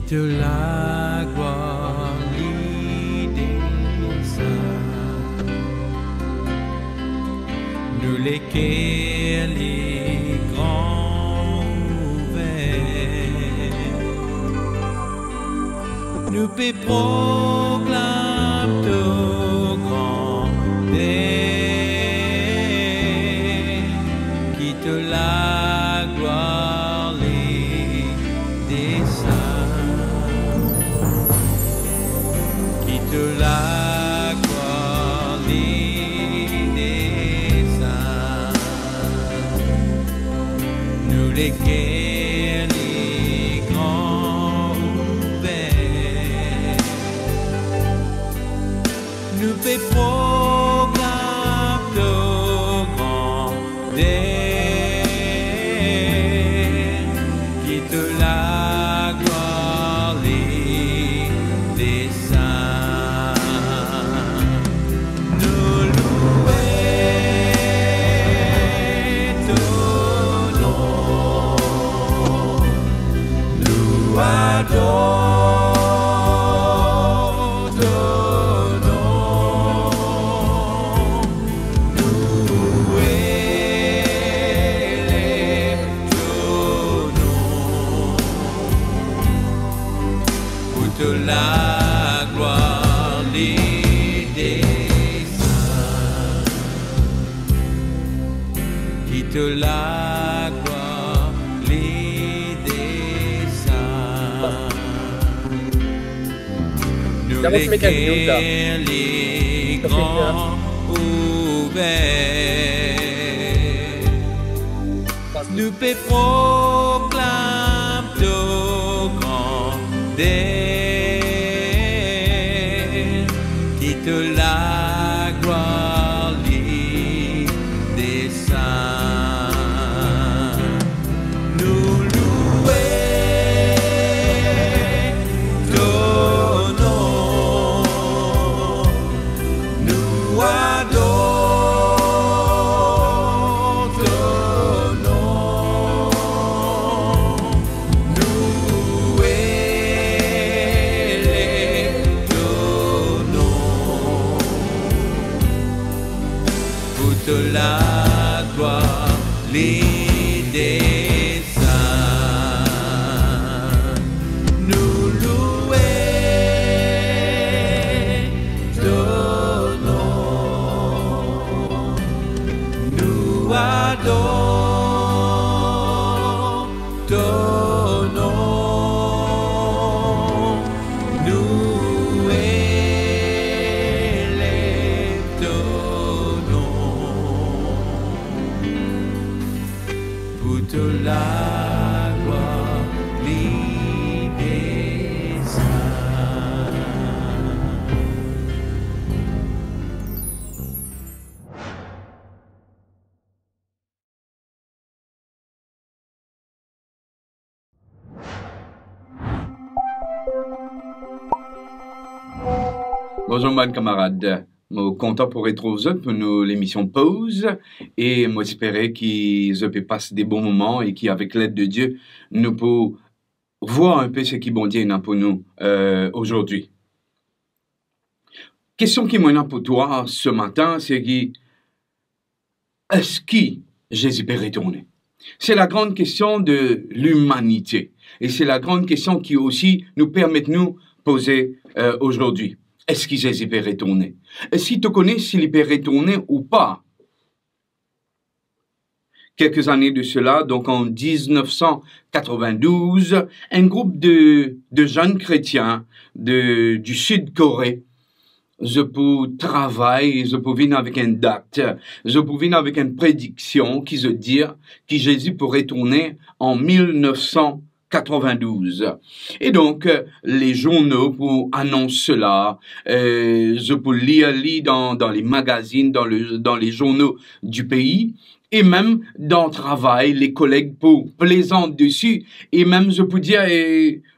quitte la gloire des saints, nous lesquels les grands ouverts, nous paix proclame ton grand Père, quitte la gloire des saints, quitte la gloire des saints, nous lesquels les grands ouverts, nous paix proclame ton grand Père, quitte la gloire des saints, nous louons ton nom, nous adorons ton nom, nous élèvons ton nom, pour toute la gloire des saints, quitte la gloire des saints, nous lesquels les grands ouverts, nous paix proclame ton grand Père, quitte la gloire des saints, nous louons ton nom, nous adorons ton nom, nous élèvons ton nom, pour toute la gloire des saints, nous louons ton nom, nous adorons ton nom, nous élèvons ton nom, pour toute la gloire des saints. Bonjour, mes camarades. Je suis content pour retrouver pour nous l'émission Pause et j'espère que vous passer des bons moments et qu'avec l'aide de Dieu, nous pouvons voir un peu ce qui bon Dieu a pour nous aujourd'hui. Question qui m'en a pour toi ce matin, c'est que est-ce que Jésus peut retourner? C'est la grande question de l'humanité et c'est la grande question qui aussi nous permet de nous poser aujourd'hui. Est-ce que Jésus peut retourner? Est-ce que tu connais s'il peut retourner ou pas? Quelques années de cela, donc en 1992, un groupe de jeunes chrétiens du Sud-Corée, je peux travailler, je peux venir avec une date, je peux venir avec une prédiction qui se dit que Jésus peut retourner en 1992. Et donc, les journaux pour annoncer cela, je peux lire dans les magazines, dans les journaux du pays, et même dans le travail, les collègues pour plaisanter dessus, et même je peux dire,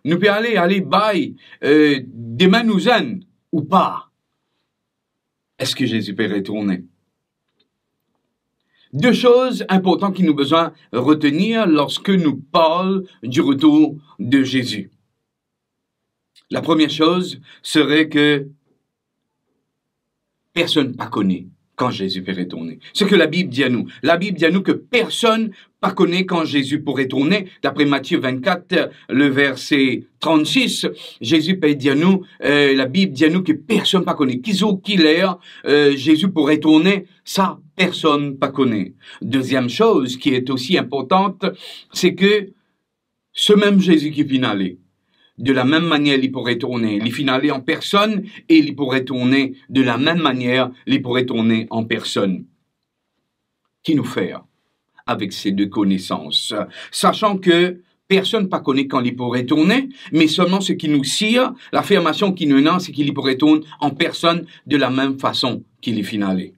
nous pouvons aller, bye, demain nous aime, ou pas. Est-ce que Jésus peut retourner? Deux choses importantes qui nous besoin retenir lorsque nous parlons du retour de Jésus. La première chose serait que personne pas connaît quand Jésus peut retourner. Ce que la Bible dit à nous. La Bible dit à nous que personne pas connaît quand Jésus pourrait retourner. D'après Matthieu 24, le verset 36, Jésus peut dire à nous, la Bible dit à nous que personne pas connaît. Qu'il est, Jésus pourrait retourner, ça, personne pas connaît. Deuxième chose qui est aussi importante, c'est que ce même Jésus qui finalait, de la même manière, il pourrait tourner. Il finalait en personne et il pourrait tourner de la même manière, il pourrait tourner en personne. Qui nous fait avec ces deux connaissances? Sachant que personne pas connaît quand il pourrait tourner, mais seulement ce qui nous sire, l'affirmation qui nous donne, c'est qu'il pourrait tourner en personne de la même façon qu'il est finalé.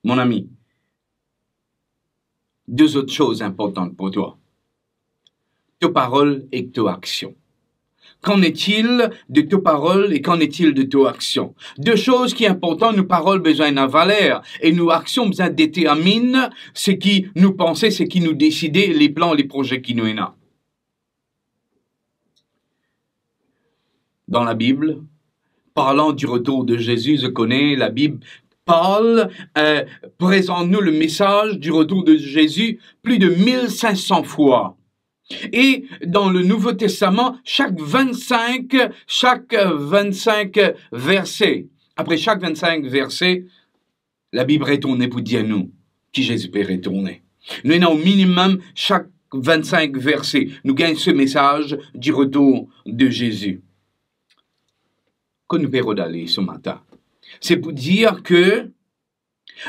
Mon ami, deux autres choses importantes pour toi. Ta parole et ta action. Qu'en est-il de ta parole et qu'en est-il de ta action? Deux choses qui sont importantes, nos paroles besoin d'un valeur et nos actions besoin déterminent ce qui nous pensait, ce qui nous décidait, les plans, les projets qui nous ont. Dans la Bible, parlant du retour de Jésus, je connais la Bible parle, présente-nous le message du retour de Jésus plus de 1500 fois. Et dans le Nouveau Testament, chaque 25 versets, après chaque 25 versets, la Bible retourne pour dire nous qui Jésus peut retourner. Nous avons au minimum chaque 25 versets, nous gagnons ce message du retour de Jésus. Que nous pouvons d'aller ce matin, c'est pour dire que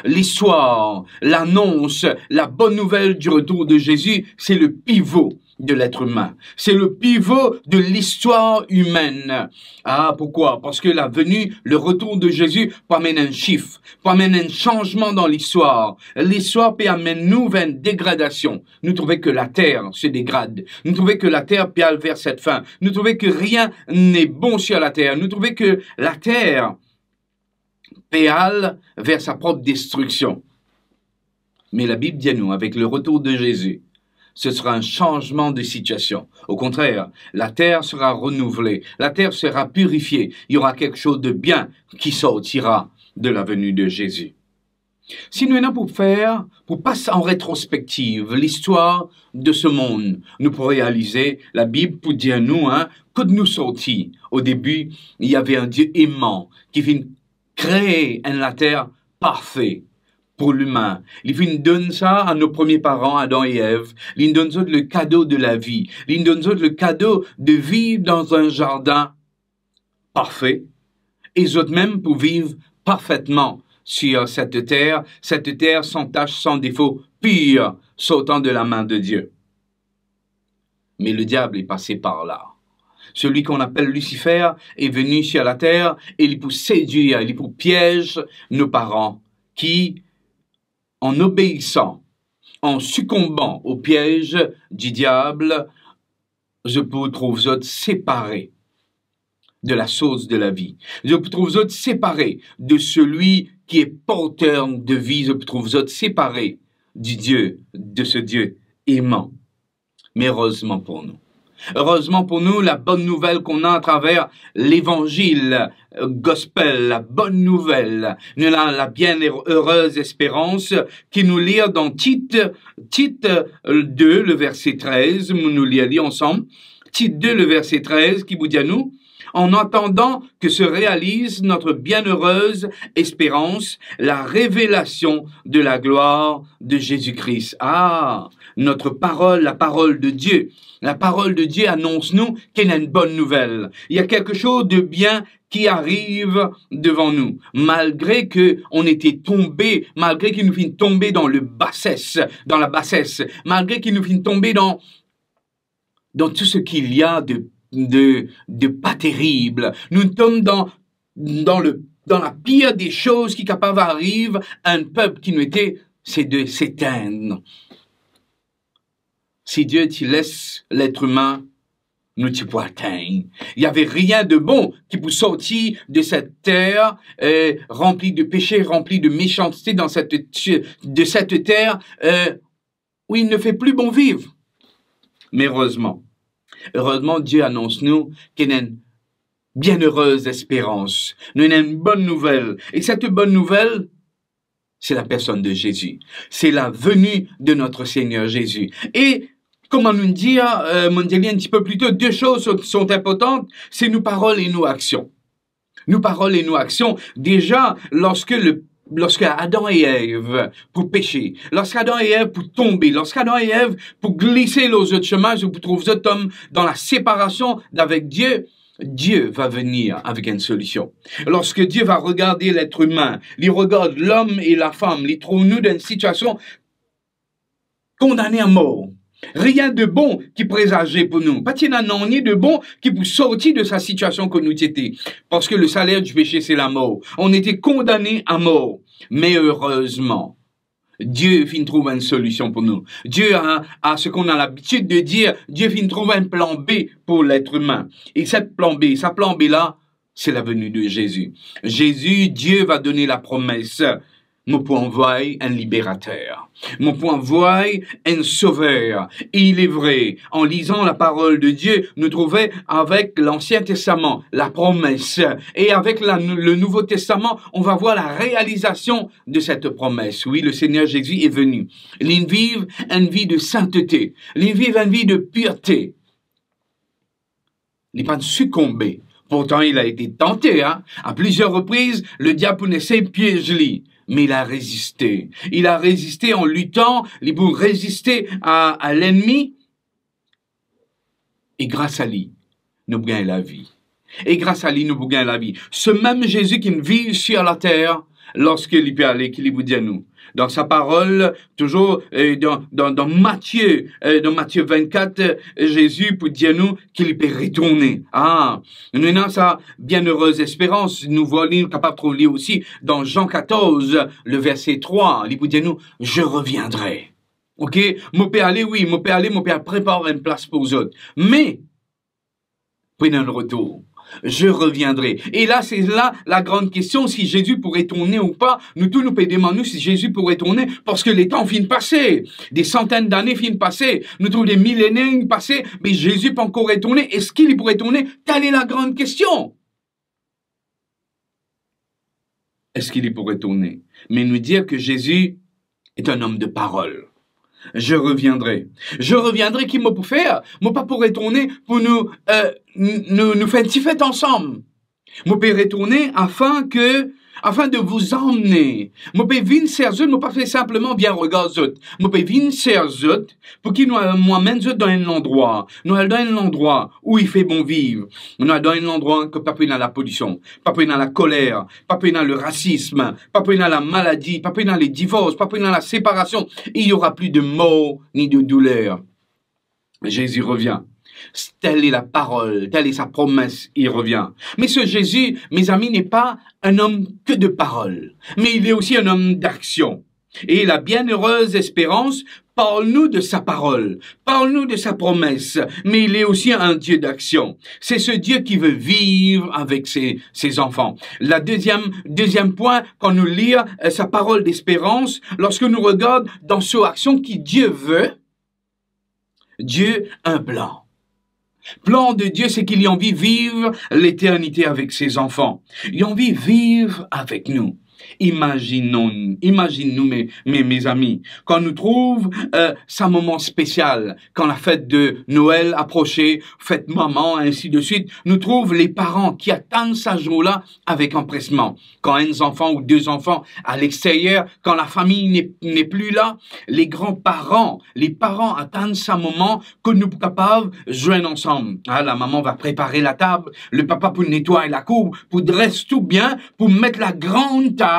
l'histoire, l'annonce, la bonne nouvelle du retour de Jésus, c'est le pivot de l'être humain. C'est le pivot de l'histoire humaine. Ah, pourquoi? Parce que la venue, le retour de Jésus peut amener un chiffre, peut amener un changement dans l'histoire. L'histoire peut amener nous vers une dégradation. Nous trouvons que la terre se dégrade. Nous trouvons que la terre peut aller vers cette fin. Nous trouvons que rien n'est bon sur la terre. Nous trouvons que la terre peut aller vers sa propre destruction. Mais la Bible dit à nous, avec le retour de Jésus, ce sera un changement de situation. Au contraire, la terre sera renouvelée, la terre sera purifiée. Il y aura quelque chose de bien qui sortira de la venue de Jésus. Si nous avons pour passer en rétrospective l'histoire de ce monde, nous pourrons réaliser la Bible pour dire nous, que de nous sortir. Au début, il y avait un Dieu aimant qui vient créer la terre parfaite. Pour l'humain. Il nous donne ça à nos premiers parents, Adam et Ève. Il nous donne le cadeau de la vie. Il nous donne le cadeau de vivre dans un jardin parfait. Et eux même pour vivre parfaitement sur cette terre sans tache, sans défaut, pure, sortant de la main de Dieu. Mais le diable est passé par là. Celui qu'on appelle Lucifer est venu sur la terre et il pour séduire, il pour piège nos parents qui, en obéissant, en succombant au piège du diable, je vous trouve autres séparés de la source de la vie. Je vous trouve autres séparés de celui qui est porteur de vie. Je vous trouve autres séparés du Dieu, de ce Dieu aimant. Mais heureusement pour nous. Heureusement pour nous, la bonne nouvelle qu'on a à travers l'évangile, gospel, la bonne nouvelle, nous avons la bienheureuse espérance qui nous lit dans Tite 2, le verset 13, nous lisons ensemble, Tite 2, le verset 13, qui vous dit à nous, en attendant que se réalise notre bienheureuse espérance, la révélation de la gloire de Jésus-Christ. Ah, notre parole, la parole de Dieu. La parole de Dieu annonce-nous qu'il y a une bonne nouvelle. Il y a quelque chose de bien qui arrive devant nous. Malgré que on était tombé, malgré qu'il nous finit tomber dans la bassesse, malgré qu'il nous finit tomber dans tout ce qu'il y a de pas terrible. Nous sommes dans la pire des choses qui capable arrive à un peuple qui nous était, c'est de s'éteindre. Si Dieu t'y laisse l'être humain, nous t'y pouvons atteindre. Il n'y avait rien de bon qui peut sortir de cette terre remplie de péché, remplie de méchanceté de cette terre où il ne fait plus bon vivre. Mais heureusement, Heureusement, Dieu annonce nous qu'il y a une bienheureuse espérance. Nous avons une bonne nouvelle. Et cette bonne nouvelle, c'est la personne de Jésus. C'est la venue de notre Seigneur Jésus. Et comment nous dire, mon Dieu, un petit peu plus tôt, deux choses sont importantes, c'est nos paroles et nos actions. Nos paroles et nos actions. Déjà, lorsque Adam et Ève pour pécher, lorsqu'Adam et Ève pour tomber, lorsqu'Adam et Ève pour glisser les autres chemins, pour trouver cet homme dans la séparation d'avec Dieu, Dieu va venir avec une solution. Lorsque Dieu va regarder l'être humain, il regarde l'homme et la femme, il trouve nous dans une situation condamnée à mort. Rien de bon qui présageait pour nous. Pas qu'il y en a ni de bon qui pour sortir de sa situation que nous étions. Parce que le salaire du péché, c'est la mort. On était condamnés à mort. Mais heureusement, Dieu finit trouver une solution pour nous. Dieu a ce qu'on a l'habitude de dire, Dieu finit trouver un plan B pour l'être humain. Et sa plan B là, c'est la venue de Jésus. Jésus, Dieu va donner la promesse. Mon point envoie un libérateur. Mon point envoie un sauveur. Et il est vrai, en lisant la parole de Dieu, nous trouvons avec l'Ancien Testament la promesse. Et avec le Nouveau Testament, on va voir la réalisation de cette promesse. Oui, le Seigneur Jésus est venu. Il vive une vie de sainteté. Il vive une vie de pureté. Il n'est pas succombé. Pourtant, il a été tenté, à plusieurs reprises, le diable n'essaie piéger-lui. Mais il a résisté. Il a résisté en luttant, il a résisté à l'ennemi. Et grâce à lui, nous gagnons la vie. Et grâce à lui, nous gagnons la vie. Ce même Jésus qui vit sur la terre, lorsqu'il peut aller, qu'il vous dit à nous. Dans sa parole, toujours dans Matthieu 24, Jésus peut dire nous qu'il peut retourner. Nous avons sa bienheureuse espérance. Nous voyons capable de trouver aussi dans Jean 14, le verset 3. Il peut dire nous, je reviendrai. Ok? Mon père aller, oui, mon père prépare une place pour vous autres. Mais, prenez le retour. Je reviendrai. Et là, c'est là la grande question, si Jésus pourrait tourner ou pas. Nous tous nous pouvons demander si Jésus pourrait tourner, parce que les temps finissent de passer. Des centaines d'années finissent de passer. Nous trouvons des millénaires passer, mais Jésus peut encore retourner. Est-ce qu'il pourrait tourner? Telle est la grande question. Est-ce qu'il pourrait tourner? Mais nous dire que Jésus est un homme de parole. Je reviendrai. Je reviendrai, qui m'a pour faire? Moi pas pour retourner, pour nous faire une petite fête ensemble. Moi pour retourner afin de vous emmener. Moi pour venir servir, moi pas fait simplement bien regarder. Moi pour venir servir pour qu'il nous amène dans un endroit. Nous allons dans un endroit où il fait bon vivre. Nous allons dans un endroit que pas dans la pollution, pas dans la colère, pas dans le racisme, pas dans la maladie, pas dans les divorces, pas dans la séparation. Il y aura plus de mort ni de douleur. Jésus revient. Telle est la parole, telle est sa promesse, il revient. Mais ce Jésus, mes amis, n'est pas un homme que de parole, mais il est aussi un homme d'action. Et la bienheureuse espérance, parle-nous de sa parole, parle-nous de sa promesse, mais il est aussi un Dieu d'action. C'est ce Dieu qui veut vivre avec ses enfants. La deuxième point, quand nous lisons sa parole d'espérance, lorsque nous regardons dans son action qui Dieu veut, Dieu a un plan. Plan de Dieu, c'est qu'il a envie de vivre l'éternité avec ses enfants. Il a envie de vivre avec nous. Imagine-nous, mes amis, quand nous trouve ce moment spécial, quand la fête de Noël approchait, fête maman, ainsi de suite, nous trouve les parents qui attendent ce jour-là avec empressement. Quand un enfant ou deux enfants à l'extérieur, quand la famille n'est plus là, les grands-parents, les parents attendent ce moment que nous sommes capables de joindre ensemble. La maman va préparer la table, le papa pour nettoyer la cour, pour dresser tout bien, pour mettre la grande table,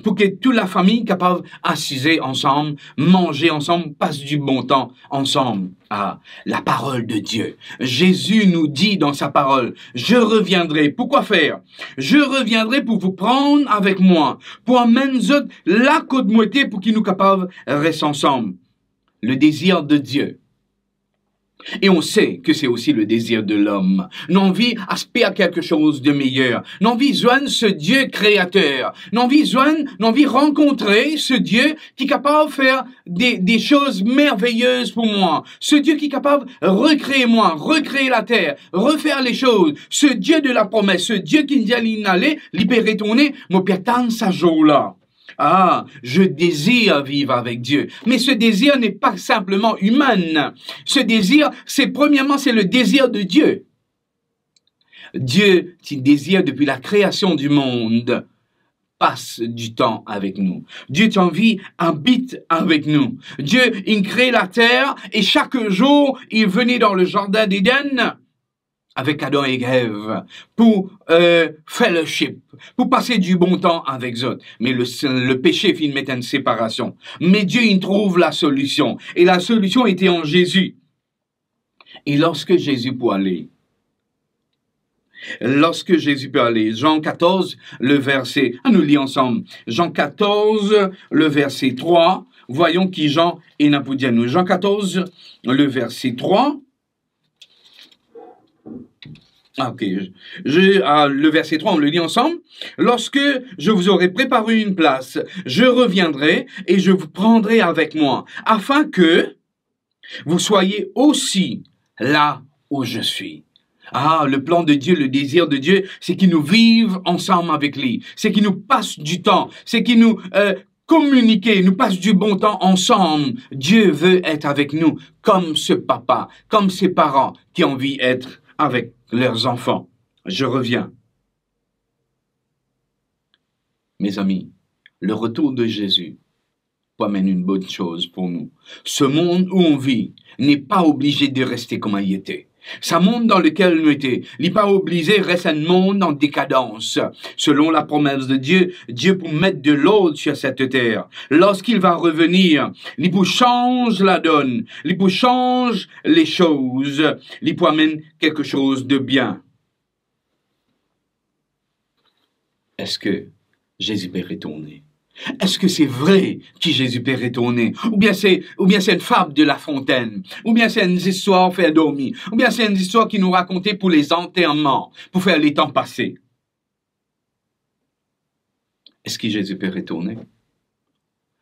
pour que toute la famille capable d'assiser ensemble, manger ensemble, passe du bon temps ensemble. La parole de Dieu. Jésus nous dit dans sa parole, je reviendrai. Pourquoi faire? Je reviendrai pour vous prendre avec moi, pour amener la côte moitié pour qu'ils nous capables de rester ensemble. Le désir de Dieu, Et on sait que c'est aussi le désir de l'homme. L'envie aspire à quelque chose de meilleur. L'envie joindre ce Dieu créateur. L'envie rencontrer ce Dieu qui est capable de faire des choses merveilleuses pour moi. Ce Dieu qui est capable de recréer moi, recréer la terre, refaire les choses. Ce Dieu de la promesse, ce Dieu qui nous dit à l'inhaler, libérer tourner, mon père tant sa jour-là. Ah, je désire vivre avec Dieu. Mais ce désir n'est pas simplement humain. Ce désir, c'est le désir de Dieu. Dieu, qui désire depuis la création du monde, passe du temps avec nous. Dieu, ton vie, habite avec nous. Dieu, il crée la terre et chaque jour, il venait dans le jardin d'Éden avec Adam et Ève, pour fellowship, pour passer du bon temps avec eux. Mais le péché finit mettre une séparation. Mais Dieu, il trouve la solution. Et la solution était en Jésus. Et lorsque Jésus peut aller, Jean 14, le verset, nous lisons ensemble, Jean 14, le verset 3, voyons qui Jean est pour nous. Jean 14, le verset 3, ok, le verset 3, on le lit ensemble. Lorsque je vous aurai préparé une place, je reviendrai et je vous prendrai avec moi, afin que vous soyez aussi là où je suis. Ah, le plan de Dieu, le désir de Dieu, c'est qu'il nous vive ensemble avec lui. C'est qu'il nous passe du temps. C'est qu'il nous communique, nous passe du bon temps ensemble. Dieu veut être avec nous comme ce papa, comme ces parents qui ont envie d'être avec leurs enfants. Je reviens. Mes amis, le retour de Jésus amène une bonne chose pour nous. Ce monde où on vit n'est pas obligé de rester comme il était. Ce monde dans lequel nous étions, il n'est pas obligé de rester un monde en décadence. Selon la promesse de Dieu, Dieu peut mettre de l'ordre sur cette terre. Lorsqu'il va revenir, il peut changer la donne, il peut changer les choses, il peut amener quelque chose de bien. Est-ce que Jésus peut retourner? Est-ce que c'est vrai que Jésus peut retourner? Ou bien c'est une fable de La Fontaine? Ou bien c'est une histoire fait dormir? Ou bien c'est une histoire qui nous racontait pour les enterrements, pour faire les temps passés? Est-ce que Jésus peut retourner?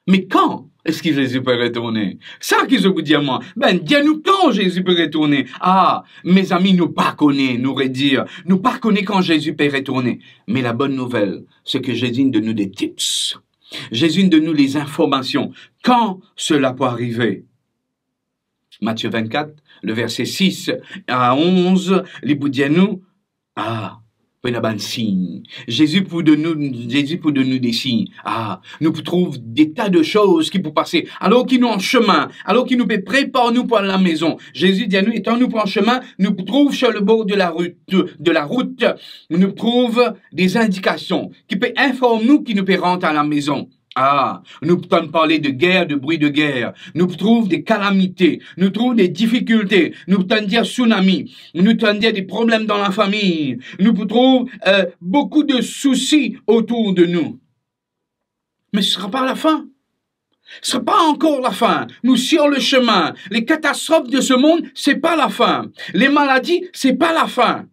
Mais quand est-ce que Jésus peut retourner? Ça que je vous dis à moi. Dis-nous quand Jésus peut retourner. Ah, mes amis, nous pas connaît, nous redire. Nous pas connaît quand Jésus peut retourner. Mais la bonne nouvelle, c'est que Jésus donne nous des tips. Jésus donne nous les informations. Quand cela peut arriver? Matthieu 24, le verset 6 à 11, il vous dit à nous, il y a un signe. Jésus pour de nous des signes. Nous trouvons des tas de choses qui peuvent passer. Alors qu'il nous en chemin, alors qu'il nous prépare nous pour la maison. Jésus dit à nous, étant nous pour en chemin, nous trouvons sur le bord de la route, nous trouvons des indications qui peuvent informer nous qui nous peut rentrer à la maison. Nous pouvons parler de guerre, de bruit de guerre. Nous trouvons des calamités. Nous trouvons des difficultés. Nous pouvons dire tsunami. Nous pouvons dire des problèmes dans la famille. Nous trouvons beaucoup de soucis autour de nous. Mais ce ne sera pas la fin. Ce ne sera pas encore la fin. Nous sur le chemin. Les catastrophes de ce monde, c'est pas la fin. Les maladies, c'est pas la fin.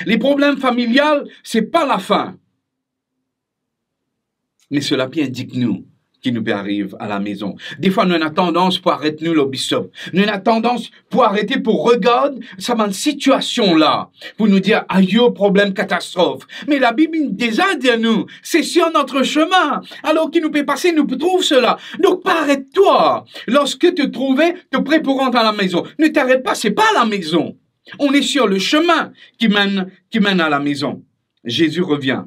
Les problèmes familiaux, c'est pas la fin. Mais cela peut indiquer nous qui nous arrive à la maison. Des fois, nous avons tendance pour arrêter nous l'obisop. Nous avons tendance pour arrêter pour regarder cette situation-là, pour nous dire, aïe, problème, catastrophe. Mais la Bible déjà dit à nous, c'est sur notre chemin. Alors qu'il nous peut passer, nous trouvons cela. Donc, pas arrête-toi. Lorsque te trouvais, te prêt pour rentrer à la maison. Ne t'arrête pas, c'est pas la maison. On est sur le chemin qui mène à la maison. Jésus revient.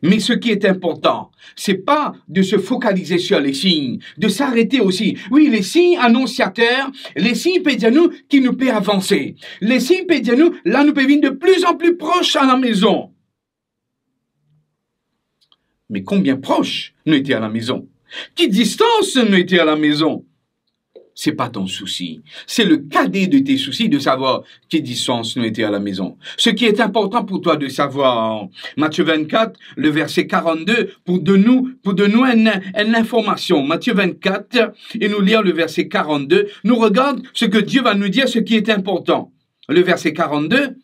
Mais ce qui est important, c'est pas de se focaliser sur les signes, de s'arrêter aussi. Oui, les signes annonciateurs, les signes peuvent dire nous qui nous peut avancer. Les signes peuvent dire nous, là nous pouvons venir de plus en plus proches à la maison. Mais combien proches nous étions à la maison? Quelle distance nous étions à la maison? c'est pas ton souci. C'est le cadet de tes soucis de savoir quelle distance nous était à la maison. Ce qui est important pour toi de savoir, Matthieu 24, le verset 42, pour de nous une information. Matthieu 24, et nous lire le verset 42, nous regarde ce que Dieu va nous dire, ce qui est important. Le verset 42,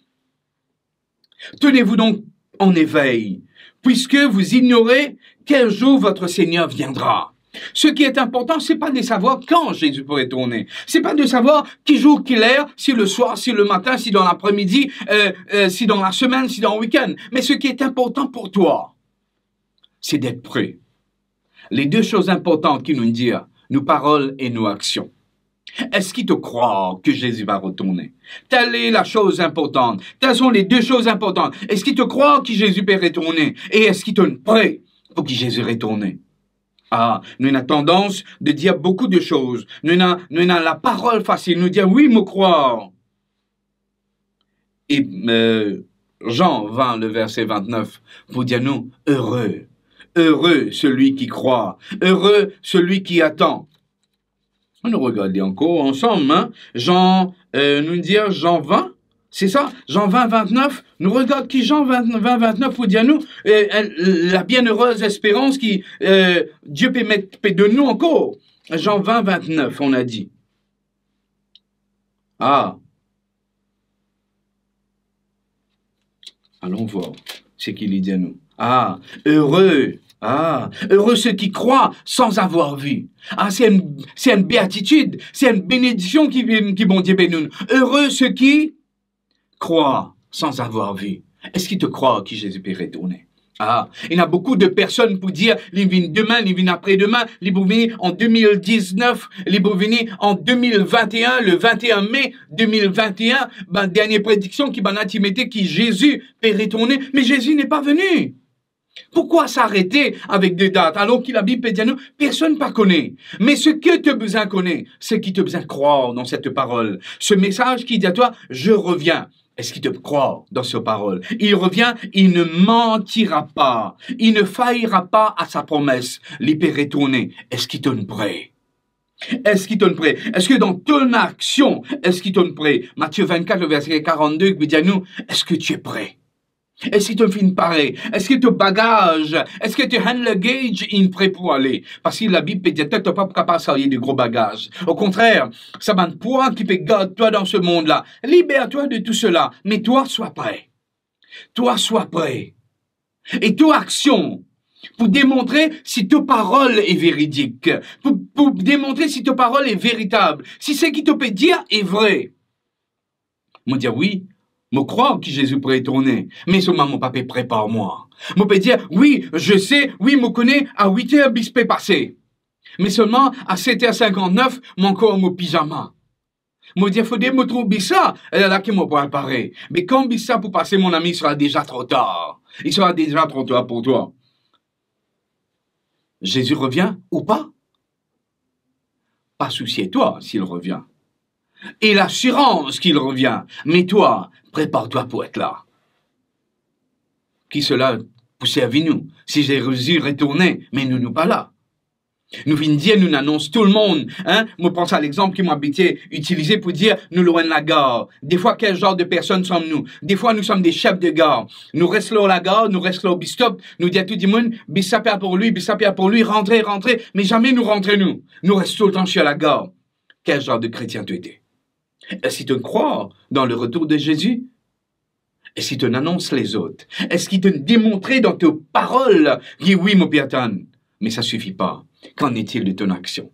tenez-vous donc en éveil, puisque vous ignorez quel jour votre Seigneur viendra. Ce qui est important, c'est pas de savoir quand Jésus pourrait tourner. C'est pas de savoir qui jour, quelle heure, si le soir, si le matin, si dans l'après-midi, si dans la semaine, si dans le week-end. Mais ce qui est important pour toi, c'est d'être prêt. Les deux choses importantes qu'il nous dit, nos paroles et nos actions. Est-ce qu'il te croit que Jésus va retourner? Telle est la chose importante. Telles sont les deux choses importantes. Est-ce qu'il te croit que Jésus peut retourner? Et est-ce qu'il te prêt pour que Jésus retourne? Ah, nous avons tendance de dire beaucoup de choses. Nous avons la parole facile. Nous dire oui, me croire. Et Jean 20, le verset 29, pour dire nous, heureux. Heureux celui qui croit. Heureux celui qui attend. On nous regarde encore ensemble, hein? Jean 20, c'est ça? Jean 20, 29, nous regarde qui Jean 20, 29 pour dire nous, la bienheureuse espérance qui Dieu peut de nous encore. Jean 20, 29, on a dit. Ah. Allons voir ce qu'il dit à nous. Ah, heureux. Ah, heureux ceux qui croient sans avoir vu. Ah, c'est une béatitude, c'est une bénédiction qui bon Dieu bénit. Heureux ceux qui croient sans avoir vu. Est-ce qu'ils te croient que Jésus peut retourner? Ah, il y a beaucoup de personnes pour dire, ils viennent demain, ils viennent après-demain, ils vont venir en 2019, ils vont venir en 2021, le 21 mai 2021, dernière prédiction qui m'a intimité que Jésus peut retourner, mais Jésus n'est pas venu. Pourquoi s'arrêter avec des dates alors que la Bible peut dire nous, personne ne connaît. Mais ce que tu as besoin de connaître, c'est qu'il te besoin de croire dans cette parole. Ce message qui dit à toi, je reviens. Est-ce qu'il te croit dans cette parole? Il revient, il ne mentira pas. Il ne faillira pas à sa promesse. Il peut retourner. Est-ce qu'il te prêt? Est-ce qu'il te prêt? Est-ce que dans ton action, est-ce qu'il te prêt? Matthieu 24, le verset 42, qui dit à nous, est-ce que tu es prêt? Est-ce que tu fais pareil? Est-ce que tu bagage? Est-ce que tu as le gauge prêt pour aller? Parce que la Bible peut dire que tu n'es pas capable de de gros bagages. Au contraire, ça va un poids qui peut garder toi dans ce monde-là. Libère-toi de tout cela. Mais toi, sois prêt. Toi, sois prêt. Et toi, action. Pour démontrer si ta parole est véridique. Pour démontrer si ta parole est véritable. Si ce qui te peut dire est vrai. Moi, dire oui. Je crois que Jésus pourrait tourner, mais seulement mon papa prépare moi. Je peux dire, oui, je sais, oui, je connais, à 8h, bis peut passer. Mais seulement, à 7h59, mon corps, mon pyjama. Je dis, il faut me trouver ça, là, qui m'a préparé. Mais quand ça pour passer, mon ami, il sera déjà trop tard. Il sera déjà trop tard pour toi. Jésus revient ou pas? Pas soucier-toi s'il revient. Et l'assurance qu'il revient. Mais toi, prépare-toi pour être là. Qui cela pour servir nous? Si Jésus retourné, mais nous pas là. Nous venons dire, nous annonçons tout le monde. Hein? Moi, pense à l'exemple qui m'a habité, utilisé pour dire, nous loin de la gare. Des fois, quel genre de personnes sommes-nous? Des fois, nous sommes des chefs de gare. Nous restons là à la gare, nous restons au bistop, nous disons à tout le monde, bissapia pour lui, rentrez, mais jamais nous rentrons nous. Nous restons tout le temps chez la gare. Quel genre de chrétien tu étais? Est-ce qu'il te croit dans le retour de Jésus? Est-ce qu'il te annonce les autres? Est-ce qu'il te démontre dans tes paroles que oui, mon piatan? Mais ça suffit pas. Qu'en est-il de ton action?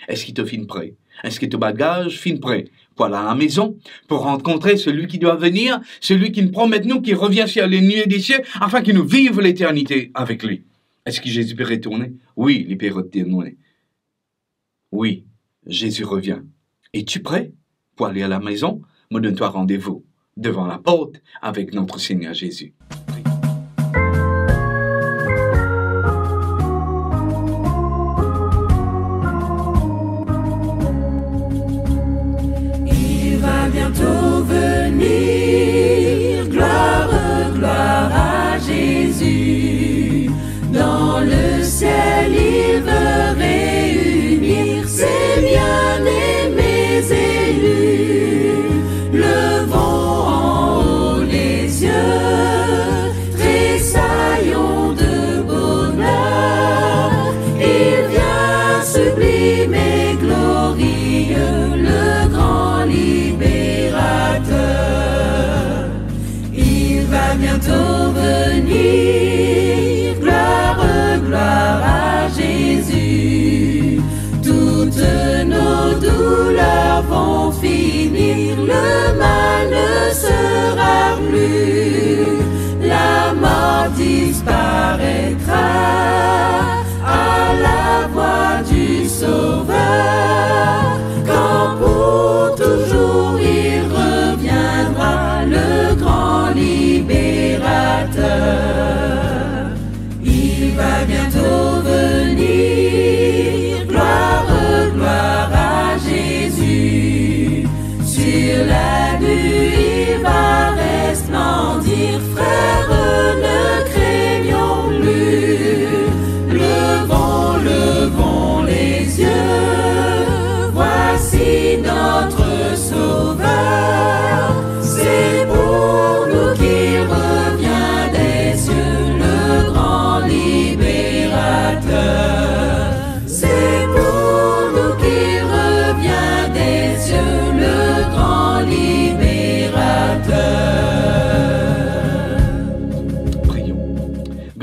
Est-ce qu'il te fin prêt? Est-ce que ton bagage fin prêt pour aller à la maison, pour rencontrer celui qui doit venir, celui qui nous promet nous, qui revient sur les nuées des cieux, afin qu'il nous vive l'éternité avec lui? Est-ce que Jésus peut retourner? Oui, il peut retourner. Oui, Jésus revient. Es-tu prêt pour aller à la maison? Me donne-toi rendez-vous devant la porte avec notre Seigneur Jésus. Il va bientôt venir, gloire, gloire à Jésus. Dans le ciel, il veut réunir ses bien-aimés.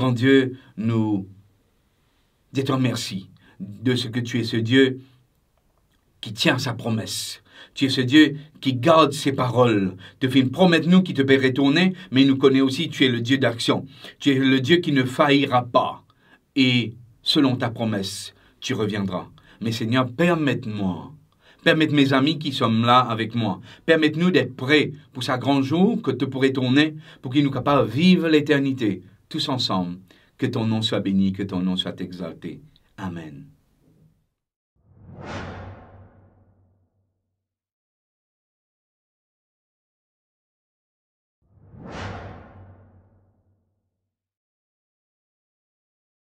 Grand Dieu, nous disons merci de ce que tu es ce Dieu qui tient sa promesse. Tu es ce Dieu qui garde ses paroles. Tu fais une promesse, nous, qui te fait retourner, mais il nous connaît aussi, tu es le Dieu d'action. Tu es le Dieu qui ne faillira pas. Et selon ta promesse, tu reviendras. Mais Seigneur, permette-moi, permette mes amis qui sont là avec moi, permette-nous d'être prêts pour ce grand jour que tu pourrais tourner, pour qu'ils nous capables de vivre l'éternité, tous ensemble. Que ton nom soit béni, que ton nom soit exalté. Amen.